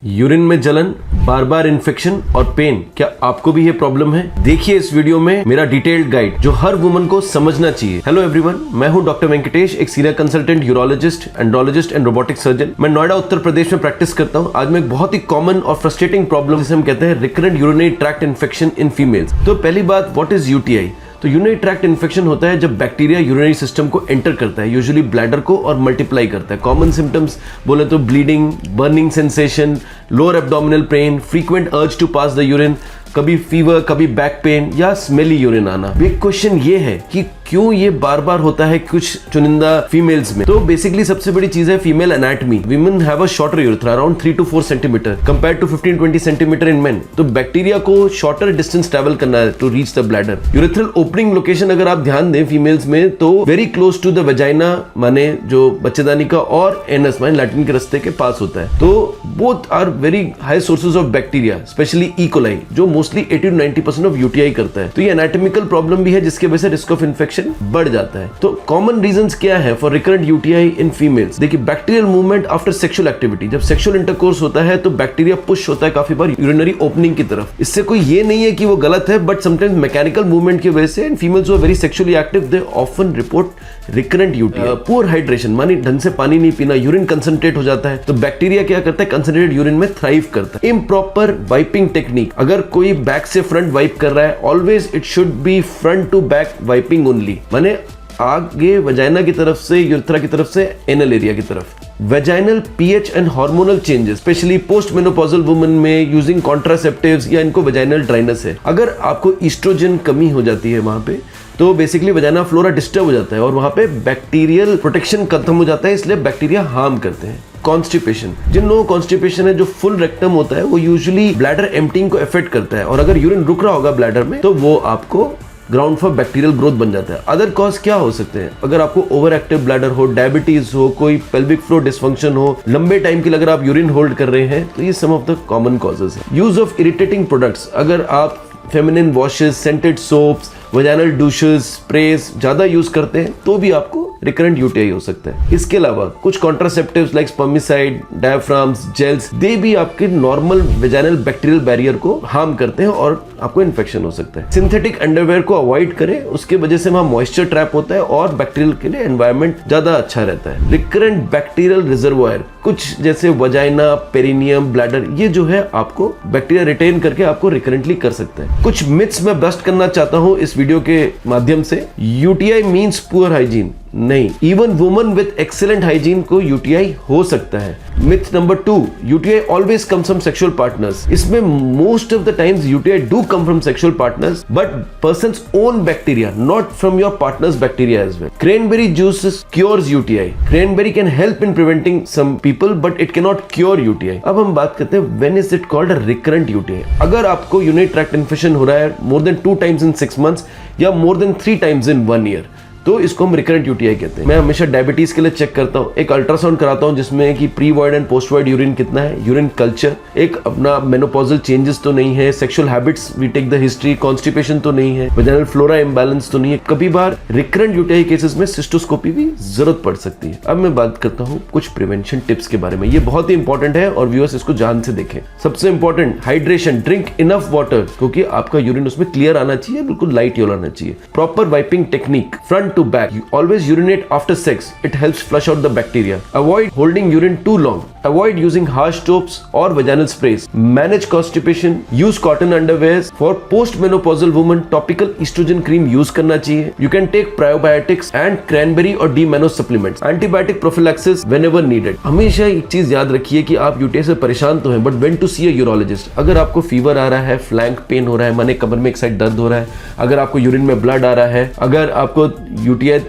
Urine में जलन, बार बार infection और पेन, क्या आपको भी ये प्रॉब्लम है? देखिए इस वीडियो में मेरा डिटेल्ड गाइड जो हर वुमन को समझना चाहिए। हेलो एवरीवन, मैं हूं डॉक्टर वेंकटेश, एक senior consultant urologist, andrologist and robotic surgeon. मैं नोएडा उत्तर प्रदेश में प्रैक्टिस करता हूं। आज मैं एक बहुत ही कॉमन और फ्रस्ट्रेटिंग प्रॉब्लम जिसे हम कहते हैं recurrent urinary tract infection in females. तो पहली बात, व्हाट इज यूटीआई? तो यूरिनरी ट्रैक्ट इन्फेक्शन होता है जब बैक्टीरिया यूरिनरी सिस्टम को एंटर करता है, यूजुअली ब्लैडर को, और मल्टीप्लाई करता है। कॉमन सिम्टम्स बोले तो bleeding, burning sensation, lower abdominal pain, frequent urge to pass the urine, कभी फीवर, कभी बैक पेन या स्मेली यूरिन आना। बिग क्वेश्चन ये है कि क्यों ये बार बार होता है कुछ चुनिंदा फीमेल्स में। तो बेसिकली सबसे बड़ी चीज है female anatomy. Women have a shorter urethra around 3 to 4 centimetre compare to 15-20 centimetre in men. तो बैक्टीरिया को शॉर्टर डिस्टेंस ट्रेवल करना है to reach the bladder. Urethral opening location अगर आप ध्यान दें फीमेल्स में तो very close to the vagina, माने जो बच्चेदानी का, और एनस माने लैटिन के रास्ते के पास होता है। तो both are very high sources of bacteria, specially E coli, जो मोस्टली 80 to 90% ऑफ यूटीआई करता है। तो ये एनाटॉमिकल प्रॉब्लम भी है जिसके वजह से रिस्क ऑफ इन्फेक्शन बढ़ जाता है। तो कॉमन रीजंस क्या है for recurrent UTI in females? देखिए, bacterial movement after sexual activity. जब सेक्सुअल इंटरकोर्स होता है तो बैक्टीरिया पुश होता है काफी बार यूरिनरी ओपनिंग की तरफ। इससे कोई ये नहीं है कि वो गलत है, बट समटाइम्स मैकेनिकल मूवमेंट की वजह से in females who are very sexually active they often report recurrent UTI. Poor hydration, मानी ढंग से पानी नहीं पीना, यूरिन कंसंट्रेट हो जाता है, तो बैक्टीरिया क्या करता है, कंसंट्रेटेड यूरिन में थ्राइव करता है। इम्प्रॉपर वाइपिंग टेक्निक, अगर कोई बैक से फ्रंट वाइप कर रहा है, always it should be front to back wiping only, माने आगे वजाइना की तरफ से, यूरेथ्रा की तरफ से, एनल एरिया की तरफ। Vaginal pH and hormonal changes, specially post menopausal women में यूजिंग कॉन्ट्रासेप्टिव्स या इनको वेजाइनल ड्राइनेस है। अगर आपको ईस्ट्रोजन कमी हो जाती है वहां पे, तो बेसिकली वेजाइना फ्लोरा डिस्टर्ब हो जाता है और वहां पे बैक्टीरियल प्रोटेक्शन खत्म हो जाता है, इसलिए बैक्टीरिया हार्म करते हैं। कॉन्स्टिपेशन, जिन लोगों को कॉन्स्टिपेशन है, जो फुल रेक्टम होता है, वो यूजुअली ब्लैडर एम्प्टिंग को अफेक्ट करता है, और अगर यूरिन रुक रहा होगा ब्लैडर में तो वो आपको ग्राउंड फॉर बैक्टीरियल ग्रोथ बन जाता है। अदर कॉज क्या हो सकते हैं? अगर आपको ओवर एक्टिव ब्लैडर हो, डायबिटीज हो, कोई पेल्विक फ्लोर डिसफंक्शन हो, लंबे टाइम के लिए अगर आप यूरिन होल्ड कर रहे हैं, तो ये some of the common causes है। यूज ऑफ इरिटेटिंग प्रोडक्ट्स, अगर आप feminine washes, scented soaps, vaginal douches, sprays ज्यादा यूज करते हैं तो भी आपको रिकरेंट यूटीआई हो सकता है। इसके अलावा कुछ contraceptives like spermicide, diaphragms, gels, दे भी आपके नॉर्मल वेजाइनल बैक्टीरियल बैरियर को हार्म करते हैं और आपको इन्फेक्शन हो सकता है। सिंथेटिक अंडरवेयर को अवॉइड करें, उसके वजह से वहां मॉइस्चर ट्रैप होता है और बैक्टीरियल के लिए एनवायरनमेंट ज्यादा अच्छा रहता है। रिकरेंट बैक्टीरियल रिजर्वायर, कुछ जैसे वजाइना, पेरिनियम, ब्लैडर, ये जो है आपको बैक्टीरिया रिटेन करके आपको रिकरेंटली कर सकता है। कुछ मिथ्स मैं बस्ट करना चाहता हूं इस वीडियो के माध्यम से। यूटीआई मीन्स पुअर हाइजीन, नहीं, even woman with excellent hygiene को यूटीआई हो सकता है। Myth number 2, UTI always comes from sexual partners. इसमें most of the times UTI do come from sexual partners, but person's own bacteria, not from your partner's bacteria as well. Cranberry juice cures UTI. Cranberry can help in preventing some people, but it can not cure UTI. अब हम बात करते हैं when is it called a recurrent UTI. अगर आपको urinary tract infection हो रहा है more than 2 times in 6 months या more than 3 times in 1 year, तो इसको हम रिकरेंट यूटीआई कहते हैं। मैं हमेशा डायबिटीज के लिए चेक करता हूँ, एक अल्ट्रासाउंड कराता हूँ जिसमें कि pre void and post void urine कितना है, यूरिन कल्चर, एक अपना मेनोपॉजल चेंजेस तो नहीं है, sexual habits we take the history, constipation तो नहीं है, वेजाइनल फ्लोरा इम्बैलेंस तो नहीं है। कभी बार रिकरेंट यूटीआई केसेस में सिस्टोस्कोपी भी जरूरत पड़ सकती है। अब मैं बात करता हूँ कुछ प्रिवेंशन टिप्स के बारे में, ये बहुत ही इंपॉर्टेंट है और व्यूअर्स इसको ध्यान से देखें। सबसे important, hydration, drink enough water, क्योंकि आपका यूरिन उसमें क्लियर आना चाहिए, बिल्कुल लाइट यूरिन आना चाहिए। Proper wiping technique, front to back, always urinate after sex, it helps flush out the bacteria. Avoid holding urine too long. Avoid using harsh soaps or vaginal sprays. Manage constipation. Use cotton underwears. For postmenopausal women, topical estrogen cream use करना चाहिए. You can take probiotics and cranberry or D-mannose supplements. Antibiotic prophylaxis whenever needed. हमेशा एक चीज याद रखिए कि आप UTI से परेशान तो हैं, but when to see a urologist. अगर आपको फीवर आ रहा है, फ्लैंक पेन हो रहा है, माने कमर में एक साइड दर्द हो रहा है, अगर आपको यूरिन में ब्लड आ रहा है, अगर आपको यूटीआई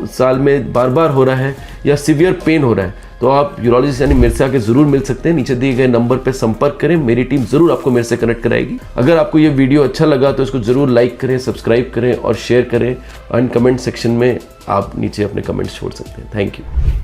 साल में बार बार हो रहा है या सीवियर पेन हो रहा है, तो आप यूरोलॉजिस्ट यानी मेरे से आके जरूर मिल सकते हैं। नीचे दिए गए नंबर पे संपर्क करें, मेरी टीम जरूर आपको मेरे से कनेक्ट कराएगी। अगर आपको ये वीडियो अच्छा लगा तो इसको जरूर लाइक करें, सब्सक्राइब करें और शेयर करें, और कमेंट सेक्शन में आप नीचे अपने कमेंट्स छोड़ सकते हैं। Thank you.